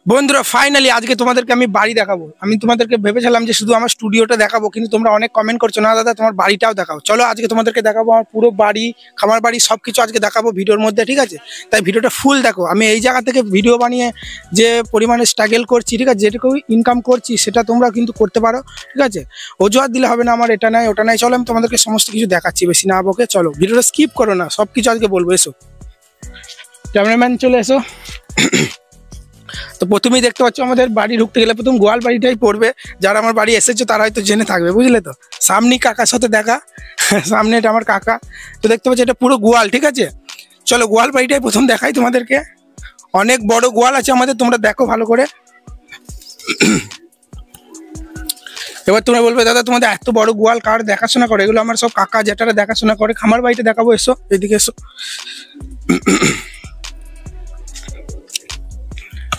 বন্ধুরা ফাইনালি আজকে তোমাদেরকে আমি বাড়ি দেখাবো। আমি তোমাদেরকে ভেবেছিলাম যে শুধু আমার স্টুডিওটা দেখাবো, কিন্তু তোমরা অনেক কমেন্ট করছো না দাদা তোমার বাড়িটাও দেখাও। চলো আজকে তোমাদেরকে দেখাবো আমার পুরো বাড়ি, খামার বাড়ি সবকিছু আজকে দেখাবো ভিডিওর মধ্যে, ঠিক আছে? তাই ভিডিওটা ফুল দেখো। আমি এই জায়গা থেকে ভিডিও বানিয়ে যে পরিমাণে স্ট্রাগল করছি, ঠিক আছে, যেটুকু ইনকাম করছি সেটা তোমরা কিন্তু করতে পারো, ঠিক আছে? অজুহাত দিলে হবে না আমার এটা নাই ওটা নাই। চলো আমি তোমাদেরকে সমস্ত কিছু দেখাচ্ছি, বেশি না বকে। চলো ভিডিওটা স্কিপ করো না, সব কিছু আজকে বলবো। এসো ক্যামেরাম্যান চলে এসো। তো প্রথমেই দেখতে পাচ্ছ আমাদের বাড়ি ঢুকতে গেলে প্রথম গোয়াল বাড়িটাই পড়বে। যারা আমার বাড়ি এসেছে তারা হয়তো জেনে থাকবে, বুঝলে তো? সামনেই কাকার সাথে দেখা, সামনে এটা আমার কাকা। তো দেখতে পাচ্ছ এটা পুরো গোয়াল, ঠিক আছে? চলো গোয়াল বাড়িটাই প্রথম দেখাই তোমাদেরকে। অনেক বড় গোয়াল আছে আমাদের, তোমরা দেখো ভালো করে। এবার তোমরা বলবে দাদা তোমাদের এত বড় গোয়াল কার দেখাশোনা করে? এগুলো আমার সব কাকা জেঠারা দেখাশোনা করে। খামার বাড়িটা দেখাবো, এসো এদিকে এসো।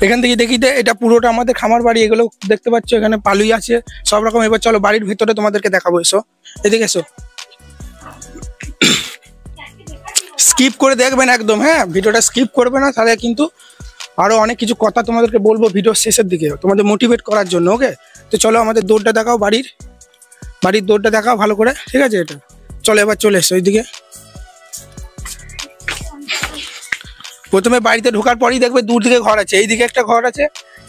এখান থেকে দেখি এটা পুরোটা আমাদের খামার বাড়ি। এগুলো দেখতে পাচ্ছ এখানে পালুই আছে সব রকম। এবার চলো বাড়ির ভিতরে তোমাদেরকে দেখাবো, এসো এদিকে এসো। স্কিপ করে দেখবেন একদম, হ্যাঁ ভিডিওটা স্কিপ করবে না, তাহলে কিন্তু আরো অনেক কিছু কথা তোমাদেরকে বলবো ভিডিওর শেষের দিকে তোমাদের মোটিভেট করার জন্য, ওকে? তো চলো আমাদের দৌড়টা দেখাও, বাড়ির দৌড়টা দেখাও ভালো করে, ঠিক আছে? এটা চলো এবার চলে এসো ওইদিকে। প্রথমে বাড়িতে ঢোকার পরেই দেখবে দূর দিকে ঘর আছে। এইদিকে একটা ঘর আছে,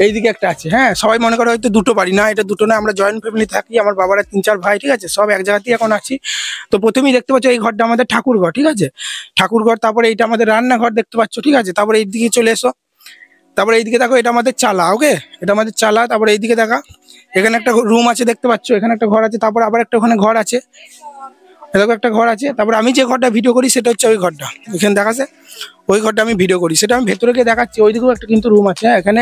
এইদিকে একটা আছে। হ্যাঁ সবাই মনে করে হয়তো দুটো বাড়ি, না এটা দুটো না, আমরা জয়েন্ট ফ্যামিলি থাকি। আমার বাবারা 3-4 ভাই, ঠিক আছে? সব এক জায়গাতেই এখন আছি। তো প্রথমেই দেখতে পাচ্ছ এই ঘরটা আমাদের ঠাকুর ঘর, ঠিক আছে? ঠাকুর ঘর। তারপরে এইটা আমাদের রান্নাঘর দেখতে পাচ্ছ, ঠিক আছে? তারপরে এইদিকে চলে এসো। তারপরে এইদিকে দেখো এটা আমাদের চালা, ওকে? এটা আমাদের চালা। তারপরে এইদিকে দেখা এখানে একটা রুম আছে দেখতে পাচ্ছ, এখানে একটা ঘর আছে। তারপর আবার একটা ওখানে ঘর আছে, এরকম একটা ঘর আছে। তারপরে আমি যে ঘরটা ভিডিও করি সেটা হচ্ছে ওই ঘরটা, এখানে দেখাচ্ছে ওই ঘরটা আমি ভিডিও করি, সেটা আমি ভেতরে গিয়ে দেখাচ্ছি। ওইদিকেও একটা কিন্তু রুম আছে। এখানে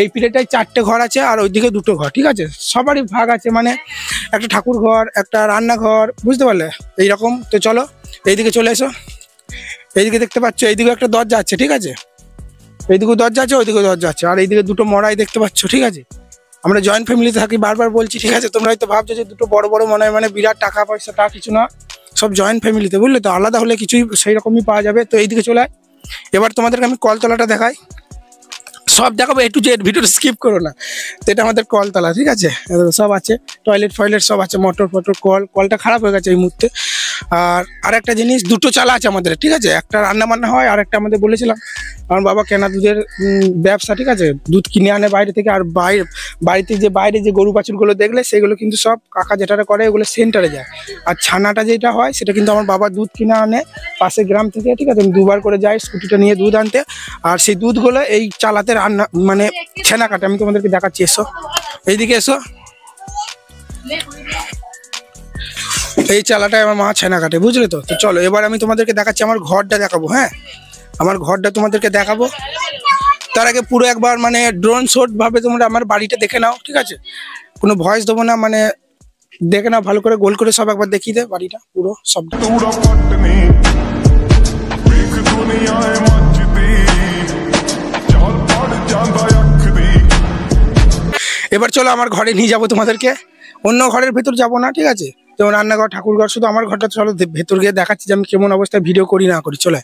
এই পিঠেটায় 4টে ঘর আছে, আর ওইদিকে 2টো ঘর, ঠিক আছে? সবারই ভাগ আছে, মানে একটা ঠাকুর ঘর, একটা রান্নাঘর, বুঝতে পারলে এইরকম। তো চলো এইদিকে চলে এসো। এইদিকে দেখতে পাচ্ছ এইদিকে একটা দরজা আছে, ঠিক আছে? এইদিকেও দরজা আছে, ওইদিকেও দরজা আছে। আর এইদিকে 2টো মরাই দেখতে পাচ্ছ, ঠিক আছে? আমরা জয়েন্ট ফ্যামিলিতে থাকি, বারবার বলছি, ঠিক আছে? তোমরা হয়তো ভাবছো যে 2টো বড় বড় মনে হয় মানে বিরাট টাকা পয়সা, তা কিছু না। সব জয়েন্ট ফ্যামিলিতে, বুঝলে তো? আলাদা হলে কিছুই সেই রকমই পাওয়া যাবে। তো এইদিকে চলে আয়। এবার তোমাদেরকে আমি কলতলাটা দেখাই, সব দেখাবো এ টু জেড, ভিডিওটা স্কিপ করো না। তো এটা আমাদের কলতলা, ঠিক আছে? সব আছে, টয়লেট ফয়লেট সব আছে, মোটর ফটর। কলটা খারাপ হয়ে গেছে এই মুহূর্তে। আর একটা জিনিস, 2টো চালা আছে আমাদের, ঠিক আছে? একটা রান্না বান্না হয়, আর একটা আমাদের বলেছিলাম আমার বাবা কেনা দুধের ব্যবসা, ঠিক আছে? দুধ কিনে আনে বাইরে থেকে। আর বাড়িতে যে বাইরে যে গরু বাছুরগুলো দেখলে সেগুলো কিন্তু সব কাকা যেটারা করে, ওগুলো সেন্টারে যায়। আর ছানাটা যেটা হয় সেটা কিন্তু আমার বাবা দুধ কিনে আনে পাশে গ্রাম থেকে, ঠিক আছে? আমি 2বার করে যাই স্কুটিটা নিয়ে দুধ আনতে। আর সেই দুধগুলো এই চালাতে রান্না মানে ছানা কাটে। আমি তোমাদেরকে দেখাচ্ছি, এসো এইদিকে এসো। এই চালাটায় আমার মা ছানা কাটে, বুঝলে তো? তো চলো এবার আমি তোমাদেরকে দেখাচ্ছি, আমার ঘরটা দেখাবো। হ্যাঁ আমার ঘরটা তোমাদেরকে দেখাবো। তার আগে পুরো একবার মানে ড্রোন শট ভাবে তোমরা আমার বাড়িটা দেখে নাও, ঠিক আছে? কোনো ভয়েস দেবো না, মানে দেখে নাও ভালো করে, গোল করে সব একবার দেখিয়ে দে বাড়িটা পুরো সবটা। এবার চলো আমার ঘরে নিয়ে যাবো তোমাদেরকে, অন্য ঘরের ভেতর যাবো না, ঠিক আছে? যেমন রান্নাঘর, ঠাকুর ঘর, শুধু আমার ঘরটা চলো ভেতর গিয়ে দেখাচ্ছি যে আমি কেমন অবস্থায় ভিডিও করি না করি। চলে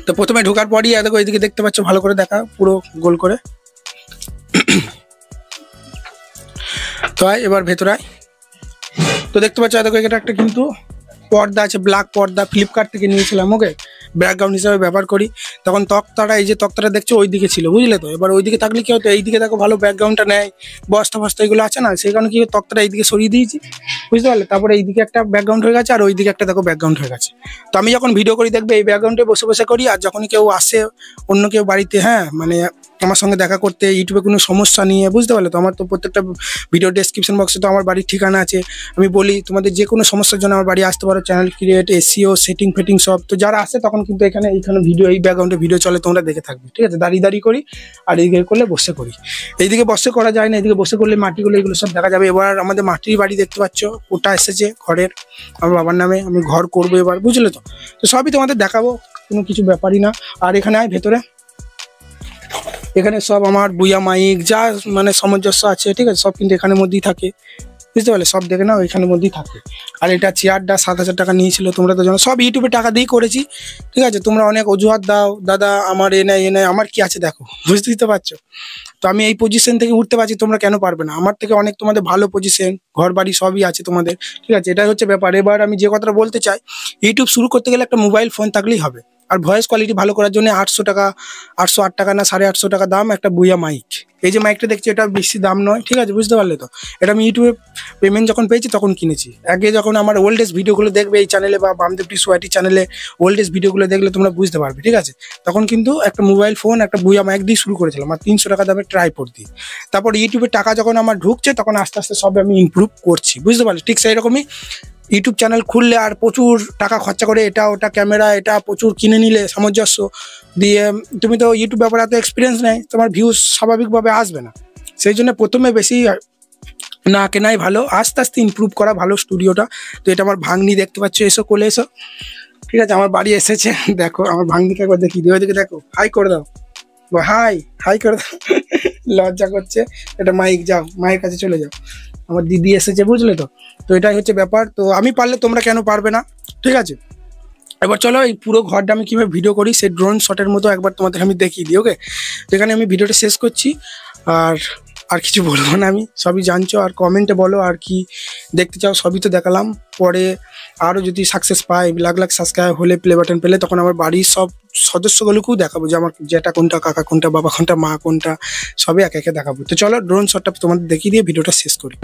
তো প্রথমে ঢোকার পরই দেখো এইদিকে দেখতে পাচ্ছ, ভালো করে দেখা পুরো গোল করে। তো এবার ভেতরে তো দেখতে পাচ্ছ দেখো এটা একটা কিন্তু পর্দা আছে, ব্ল্যাক পর্দা, ফ্লিপকার্ট থেকে নিয়েছিলাম, ওকে? ব্যাকগ্রাউন্ড হিসাবে ব্যবহার করি। তখন তক্তাটা, এই যে তক্তাটা দেখছো ওইদিকে ছিল, বুঝলে তো? এবার ওইদিকে থাকলে কি হতো, এইদিকে দেখো ভালো ব্যাকগ্রাউন্ডটা নেয়, বস্তা ফস্তা এগুলো আছে না, সেই কারণে কি তক্তাটা এইদিকে সরিয়ে দিয়েছি, বুঝতে পারলে? তারপরে এইদিকে একটা ব্যাকগ্রাউন্ড হয়ে গেছে, আর ওইদিকে একটা দেখো ব্যাকগ্রাউন্ড হয়ে গেছে। তো আমি যখন ভিডিও করি দেখবে এই ব্যাকগ্রাউন্ডে বসে বসে করি। আর যখনই কেউ আসে অন্য কেউ বাড়িতে, হ্যাঁ মানে আমার সঙ্গে দেখা করতে, ইউটিউবে কোনো সমস্যা নিয়ে, বুঝতে পারলে তো? আমার তো প্রত্যেকটা ভিডিও ডেসক্রিপশন বক্সে তো আমার বাড়ির ঠিকানা আছে। আমি বলি তোমাদের যে কোনো সমস্যার জন্য আমার বাড়ি আসতে পারো, চ্যানেল ক্রিয়েট, এসইও, সেটিং ফেটিং সব। তো যারা আসে তখন কিন্তু এইখানে ভিডিও, এই ব্যাকগ্রাউন্ডে ভিডিও চলে, তোমরা দেখে থাকবে, ঠিক আছে? দাঁড়িয়ে করি, আর এইদিকে করলে বসে করি। এইদিকে বসে করা যায় না, এইদিকে বসে করলে মাটিগুলো এগুলো সব দেখা যাবে। এবার আমাদের মাটির বাড়ি দেখতে পাচ্ছ, ওটা এসেছে ঘরের, আমার বাবার নামে। আমি ঘর করবো এবার, বুঝলে তো? তো সবই তোমাদের দেখাবো, কোনো কিছু ব্যাপারই না। আর এখানে আয় ভেতরে। এখানে সব আমার বুয়া মাইক যা মানে সামঞ্জস্য আছে, ঠিক আছে, সব কিন্তু এখানের মধ্যেই থাকে, বুঝতে পারলে, সব দেখে নাও এখানের মধ্যেই থাকে। আর এটা চেয়ারটা 7,000 টাকা নিয়েছিল, তোমরা তো জানো, সব ইউটিউবে টাকা দিয়েই করেছি, ঠিক আছে। তোমরা অনেক অজুহাত দাও, দাদা আমার এ নেই, আমার কি আছে দেখো, বুঝতেই তো পারছো। তো আমি এই পজিশন থেকে উঠতে পারছি, তোমরা কেন পারবে না? আমার থেকে অনেক তোমাদের ভালো পজিশন, ঘর বাড়ি সবই আছে তোমাদের, ঠিক আছে। এটাই হচ্ছে ব্যাপার। এবার আমি যে কথাটা বলতে চাই, ইউটিউব শুরু করতে গেলে একটা মোবাইল ফোন থাকলেই হবে। আর ভয়েস কোয়ালিটি ভালো করার জন্য 800 টাকা, 808 টাকা না 850 টাকা দাম একটা বুয়া মাইক। এই যে মাইকটা দেখছি এটা বেশি দাম নয়, ঠিক আছে, বুঝতে পারলে তো। এটা আমি ইউটিউবে পেমেন্ট যখন পেয়েছি তখন কিনেছি। আগে যখন আমার ওল্ডেস্ট ভিডিওগুলো দেখবে এই চ্যানেলে বা বামদেব টি সোয়াইটি চ্যানেলে ওল্ডেস্ট ভিডিওগুলো দেখলে তোমরা বুঝতে পারবে, ঠিক আছে। তখন কিন্তু একটা মোবাইল ফোন একটা বুয়া মাইক দিয়ে শুরু করেছিলাম, আর 300 টাকা দামে ট্রাইপড দিয়ে। তারপর ইউটিউবে টাকা যখন আমার ঢুকছে তখন আস্তে আস্তে সব আমি ইমপ্রুভ করছি, বুঝতে পারলে। ঠিক সেই রকমই ইউটিউব চ্যানেল খুললে আর প্রচুর টাকা খরচা করে এটা ওটা ক্যামেরা এটা প্রচুর কিনে নিলে সামঞ্জস্য দিয়ে, তুমি তো ইউটিউব ব্যাপারে এত এক্সপিরিয়েন্স নেই, তোমার ভিউজ স্বাভাবিকভাবে আসবে না। সেই জন্য প্রথমে বেশি না কেনাই ভালো, আস্তে আস্তে ইমপ্রুভ করা ভালো স্টুডিওটা। তো এটা আমার ভাগ্নি, দেখতে পাচ্ছ, এসো কোলে এসো, ঠিক আছে, আমার বাড়ি এসেছে। দেখো আমার ভাগ্নিকে একবার দেখি, ওইদিকে দেখো, হাই করে দাও, হাই হাই করে দাও। লজ্জা করছে। এটা মাইক, যাও মায়ের কাছে চলে যাও, আমার দিদি এসেছে, বুঝলে তো। তো এটাই হচ্ছে ব্যাপার। তো আমি পারলে তোমরা কেন পারবে না, ঠিক আছে। এবার চলো এই পুরো ঘরটা আমি কীভাবে ভিডিও করি সেই ড্রোন শটের মতো একবার তোমাদের আমি দেখিয়ে দিই, ওকে। তো এখানে আমি ভিডিওটা শেষ করছি, আর আর কিছু বলবো না, আমি সবই জানছো। আর কমেন্টে বলো আর কি দেখতে চাও, সবই তো দেখালাম। পরে আরও যদি সাকসেস পাই, লাখ লাখ সাবস্ক্রাইব হলে, প্লে বাটন পেলে, তখন আমার বাড়ির সব সদস্যগুলোকেও দেখাবো যে আমার জেঠা কোনটা, কাকা কোনটা, বাবা কোনটা, মা কোনটা, সবই একে একে দেখাবো। তো চলো ড্রোন শটটা তোমাদের দেখিয়ে দিয়ে ভিডিওটা শেষ করি।